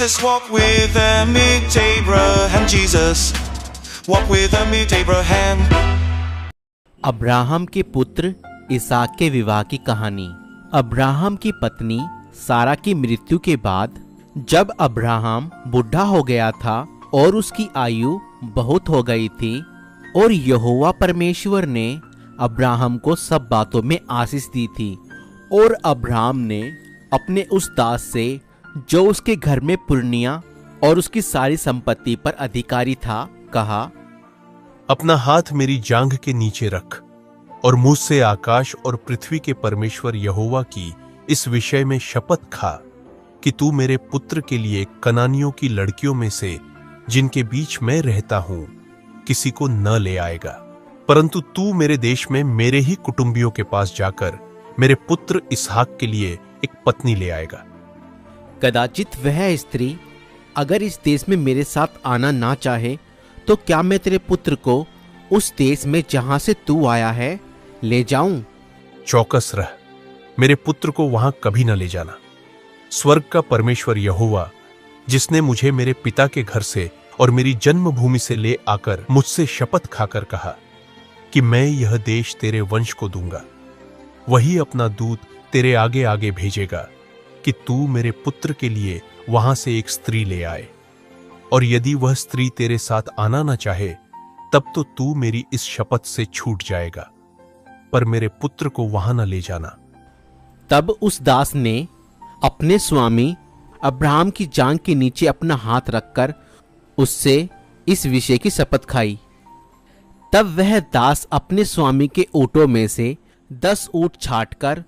Jesus walked with them, meet Abraham. Jesus walked with them, meet Abraham. Abraham के पुत्र इसहाक के विवाह की कहानी। अब्राहम की पत्नी सारा की मृत्यु के बाद जब अब्राहम बूढ़ा हो गया था और उसकी आयु बहुत हो गई थी और यहोवा परमेश्वर ने अब्राहम को सब बातों में आशीष दी थी, और अब्राहम ने अपने उस दास से जो उसके घर में पुरनिया और उसकी सारी संपत्ति पर अधिकारी था, कहा, अपना हाथ मेरी जांघ के नीचे रख और मुझसे आकाश और पृथ्वी के परमेश्वर यहोवा की इस विषय में शपथ खा कि तू मेरे पुत्र के लिए कनानियों की लड़कियों में से जिनके बीच मैं रहता हूं किसी को न ले आएगा, परंतु तू मेरे देश में मेरे ही कुटुंबियों के पास जाकर मेरे पुत्र इसहाक के लिए एक पत्नी ले आएगा। कदाचित वह स्त्री अगर इस देश में मेरे साथ आना ना चाहे तो क्या मैं तेरे पुत्र को उस देश में जहां से तू आया है ले जाऊं? चौकस रह, मेरे पुत्र को वहां कभी न ले जाना। स्वर्ग का परमेश्वर यहोवा, जिसने मुझे मेरे पिता के घर से और मेरी जन्मभूमि से ले आकर मुझसे शपथ खाकर कहा कि मैं यह देश तेरे वंश को दूंगा, वही अपना दूत तेरे आगे आगे भेजेगा कि तू मेरे पुत्र के लिए वहां से एक स्त्री ले आए, और यदि वह स्त्री तेरे साथ आना न चाहे तब तो तू मेरी इस शपथ से छूट जाएगा, पर मेरे पुत्र को वहां न ले जाना। तब उस दास ने अपने स्वामी अब्राहम की जांघ के नीचे अपना हाथ रखकर उससे इस विषय की शपथ खाई। तब वह दास अपने स्वामी के ऊँटों में से 10 ऊँट छांटकर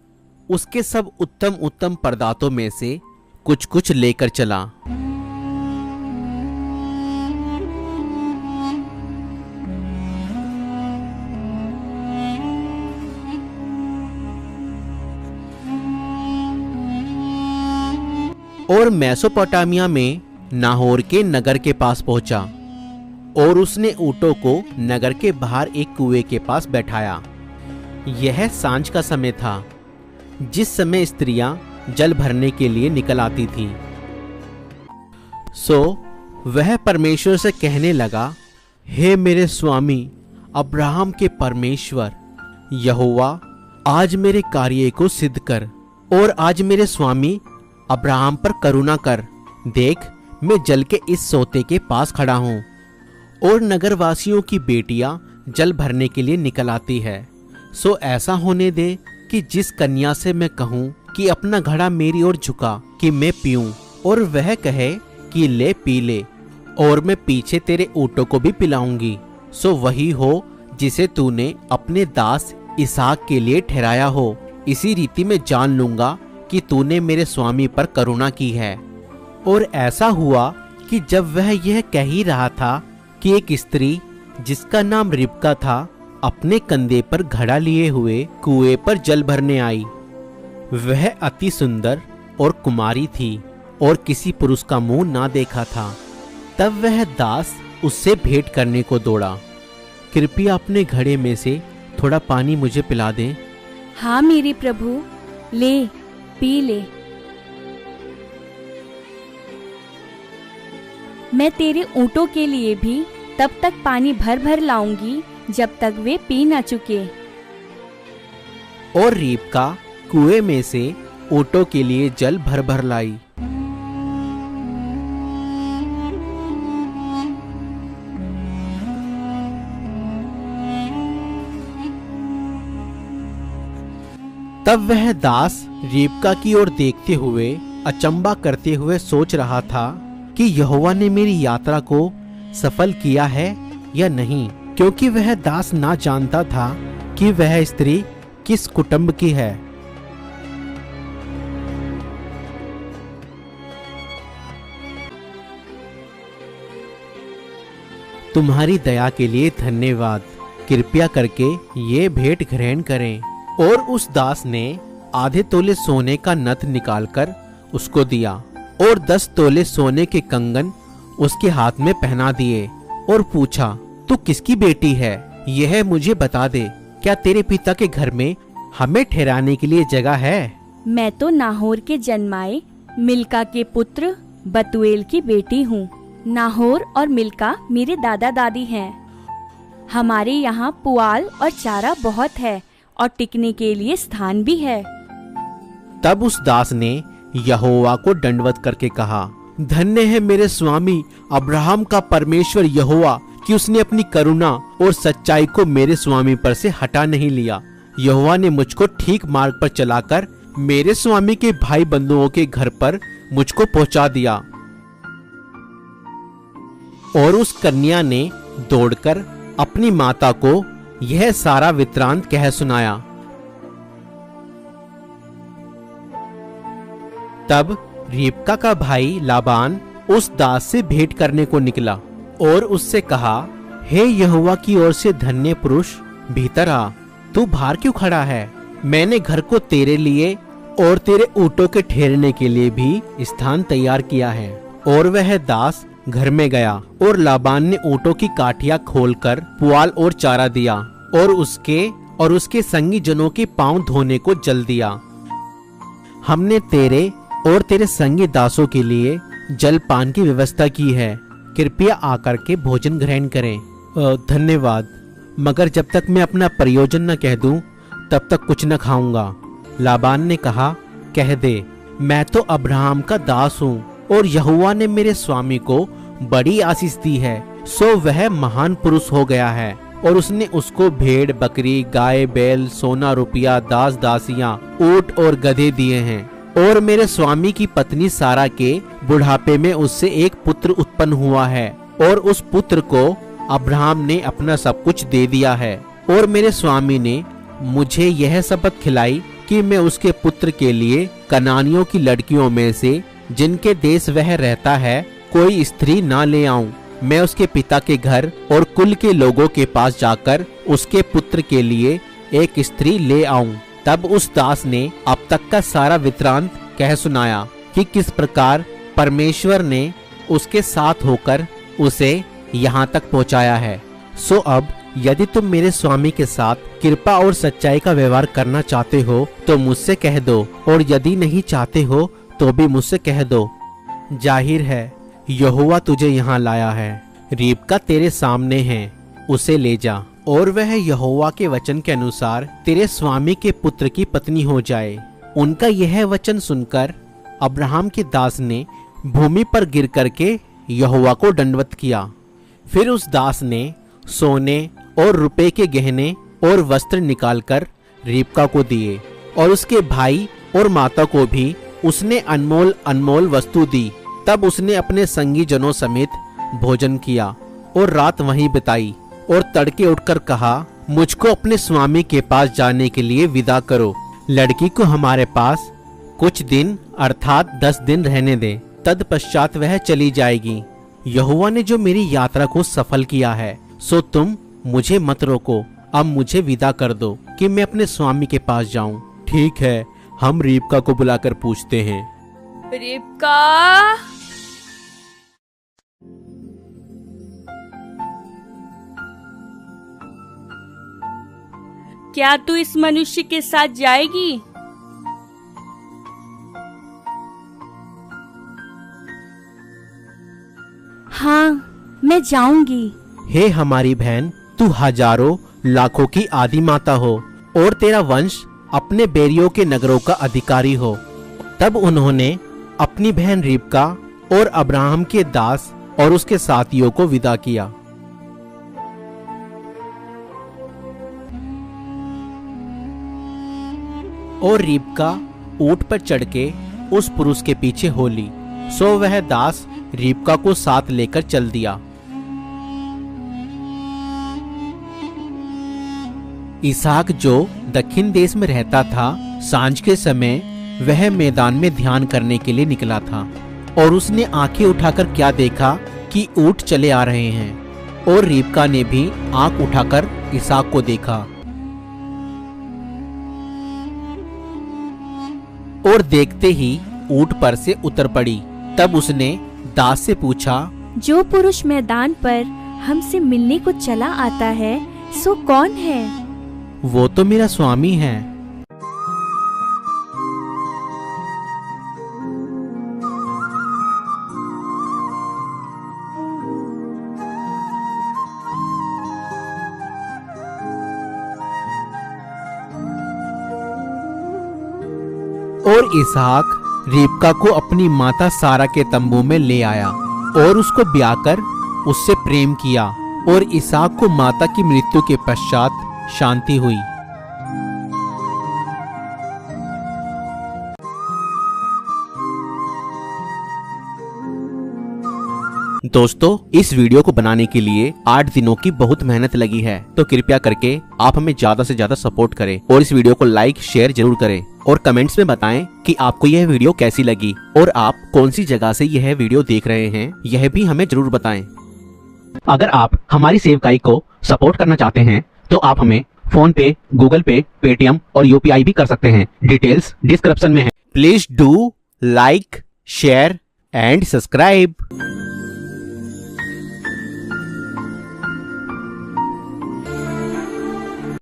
उसके सब उत्तम उत्तम परदातों में से कुछ कुछ लेकर चला। और मेसोपोटामिया में नाहोर के नगर के पास पहुंचा और उसने ऊँटों को नगर के बाहर एक कुएं के पास बैठाया। यह सांझ का समय था, जिस समय स्त्रियां जल भरने के लिए निकल आती थीं। सो वह परमेश्वर से कहने लगा, हे मेरे स्वामी अब्राहम के परमेश्वर यहोवा, आज मेरे कार्य को सिद्ध कर और आज मेरे स्वामी अब्राहम पर करुणा कर। देख, मैं जल के इस सोते के पास खड़ा हूँ और नगरवासियों की बेटियां जल भरने के लिए निकल आती है। सो ऐसा होने दे कि जिस कन्या से मैं कहूँ कि अपना घड़ा मेरी ओर झुका कि मैं पीऊं, और वह कहे कि ले पी ले, और मैं पीछे तेरे ऊँटों को भी पिलाऊंगी, सो वही हो जिसे तूने अपने दास इसहाक के लिए ठहराया हो। इसी रीति मैं जान लूंगा कि तूने मेरे स्वामी पर करुणा की है। और ऐसा हुआ कि जब वह यह कह ही रहा था कि एक स्त्री जिसका नाम रिबका था अपने कंधे पर घड़ा लिए हुए कुएं पर जल भरने आई। वह अति सुंदर और कुमारी थी और किसी पुरुष का मुंह ना देखा था। तब वह दास उससे भेंट करने को दौड़ा, कृपया अपने घड़े में से थोड़ा पानी मुझे पिला दें। हाँ मेरे प्रभु, ले पी ले। मैं तेरे ऊँटों के लिए भी तब तक पानी भर भर लाऊंगी जब तक वे पी ना चुके। और रिबका कुएं में से ऊँटों के लिए जल भर भर लाई। तब वह दास रिबका की ओर देखते हुए अचंबा करते हुए सोच रहा था कि यहोवा ने मेरी यात्रा को सफल किया है या नहीं, क्योंकि वह दास ना जानता था कि वह स्त्री किस कुटुंब की है। तुम्हारी दया के लिए धन्यवाद, कृपया करके ये भेंट ग्रहण करें। और उस दास ने आधे तोले सोने का नथ निकालकर उसको दिया और 10 तोले सोने के कंगन उसके हाथ में पहना दिए और पूछा, तू किसकी बेटी है? यह मुझे बता दे, क्या तेरे पिता के घर में हमें ठहराने के लिए जगह है? मैं तो नाहोर के जन्माए मिल्का के पुत्र बतूएल की बेटी हूँ। नाहोर और मिल्का मेरे दादा दादी हैं। हमारे यहाँ पुआल और चारा बहुत है और टिकने के लिए स्थान भी है। तब उस दास ने यहोवा को दंडवत करके कहा, धन्य है मेरे स्वामी अब्राहम का परमेश्वर यहोवा कि उसने अपनी करुणा और सच्चाई को मेरे स्वामी पर से हटा नहीं लिया। यहोवा ने मुझको ठीक मार्ग पर चलाकर मेरे स्वामी के भाई बंधुओं के घर पर मुझको पहुंचा दिया। और उस कन्या ने दौड़कर अपनी माता को यह सारा वृत्तांत कह सुनाया। तब रिबका का भाई लाबान उस दास से भेंट करने को निकला और उससे कहा, हे यहोवा की ओर से धन्य पुरुष, भीतर आ। तू बाहर क्यों खड़ा है? मैंने घर को तेरे लिए और तेरे ऊँटों के ठहरने के लिए भी स्थान तैयार किया है। और वह दास घर में गया और लाबान ने ऊँटों की काठिया खोलकर पुआल और चारा दिया और उसके संगी जनों के पांव धोने को जल दिया। हमने तेरे और तेरे संगी दासों के लिए जलपान की व्यवस्था की है, कृपया आकर के भोजन ग्रहण करें। धन्यवाद, मगर जब तक मैं अपना प्रयोजन न कह दूं तब तक कुछ न खाऊंगा। लाबान ने कहा, कह दे, मैं तो अब्राहम का दास हूँ और यहोवा ने मेरे स्वामी को बड़ी आशीष दी है, सो वह महान पुरुष हो गया है। और उसने उसको भेड़ बकरी गाय बैल सोना रुपया दास दासियां ऊंट और गधे दिए हैं। और मेरे स्वामी की पत्नी सारा के बुढ़ापे में उससे एक पुत्र उत्पन्न हुआ है और उस पुत्र को अब्राहम ने अपना सब कुछ दे दिया है। और मेरे स्वामी ने मुझे यह शपथ खिलाई कि मैं उसके पुत्र के लिए कनानियों की लड़कियों में से जिनके देश वह रहता है कोई स्त्री ना ले आऊं। मैं उसके पिता के घर और कुल के लोगों के पास जाकर उसके पुत्र के लिए एक स्त्री ले आऊं। तब उस दास ने अब तक का सारा वृत्तांत कह सुनाया कि किस प्रकार परमेश्वर ने उसके साथ होकर उसे यहाँ तक पहुँचाया है। सो अब यदि तुम मेरे स्वामी के साथ कृपा और सच्चाई का व्यवहार करना चाहते हो तो मुझसे कह दो, और यदि नहीं चाहते हो तो भी मुझसे कह दो। जाहिर है यहोवा तुझे यहाँ लाया है। रिबका तेरे सामने है, उसे ले जा और वह यहोवा के वचन के अनुसार तेरे स्वामी के पुत्र की पत्नी हो जाए। उनका यह वचन सुनकर अब्राहम के दास ने भूमि पर गिर करके यहोवा को दंडवत किया। फिर उस दास ने सोने और रुपए के गहने और वस्त्र निकालकर रिबका को दिए और उसके भाई और माता को भी उसने अनमोल अनमोल वस्तु दी। तब उसने अपने संगी जनों समेत भोजन किया और रात वहीं बिताई और तड़के उठकर कहा, मुझको अपने स्वामी के पास जाने के लिए विदा करो। लड़की को हमारे पास कुछ दिन अर्थात 10 दिन रहने दे, तत्पश्चात वह चली जाएगी। यहोवा ने जो मेरी यात्रा को सफल किया है, सो तुम मुझे मत रोको। अब मुझे विदा कर दो कि मैं अपने स्वामी के पास जाऊं। ठीक है, हम रिबका को बुलाकर पूछते हैं। रिबका, क्या तू इस मनुष्य के साथ जाएगी? हाँ, मैं जाऊंगी। हे हमारी बहन, तू हजारों लाखों की आदि माता हो और तेरा वंश अपने बैरियों के नगरों का अधिकारी हो। तब उन्होंने अपनी बहन रिबका और अब्राहम के दास और उसके साथियों को विदा किया। और रिबका ऊंट पर चढ़ के उस पुरुष के पीछे हो ली। सो वह दास रिबका को साथ लेकर चल दिया। इसहाक जो दक्षिण देश में रहता था, सांझ के समय वह मैदान में ध्यान करने के लिए निकला था और उसने आंखें उठाकर क्या देखा कि ऊंट चले आ रहे हैं। और रिबका ने भी आंख उठाकर इसहाक को देखा और देखते ही ऊंट पर से उतर पड़ी। तब उसने दास से पूछा, जो पुरुष मैदान पर हमसे मिलने को चला आता है, सो कौन है? वो तो मेरा स्वामी है। और इसहाक रिबका को अपनी माता सारा के तंबू में ले आया और उसको ब्याह कर उससे प्रेम किया और इसहाक को माता की मृत्यु के पश्चात शांति हुई। दोस्तों, इस वीडियो को बनाने के लिए 8 दिनों की बहुत मेहनत लगी है, तो कृपया करके आप हमें ज्यादा से ज्यादा सपोर्ट करें और इस वीडियो को लाइक शेयर जरूर करें और कमेंट्स में बताएं कि आपको यह वीडियो कैसी लगी और आप कौन सी जगह से यह वीडियो देख रहे हैं, यह भी हमें जरूर बताएं। अगर आप हमारी सेवकाई को सपोर्ट करना चाहते हैं तो आप हमें फोन पे, गूगल पे, पेटीएम और यूपीआई भी कर सकते हैं। डिटेल्स डिस्क्रिप्शन में है। Please do like share and subscribe.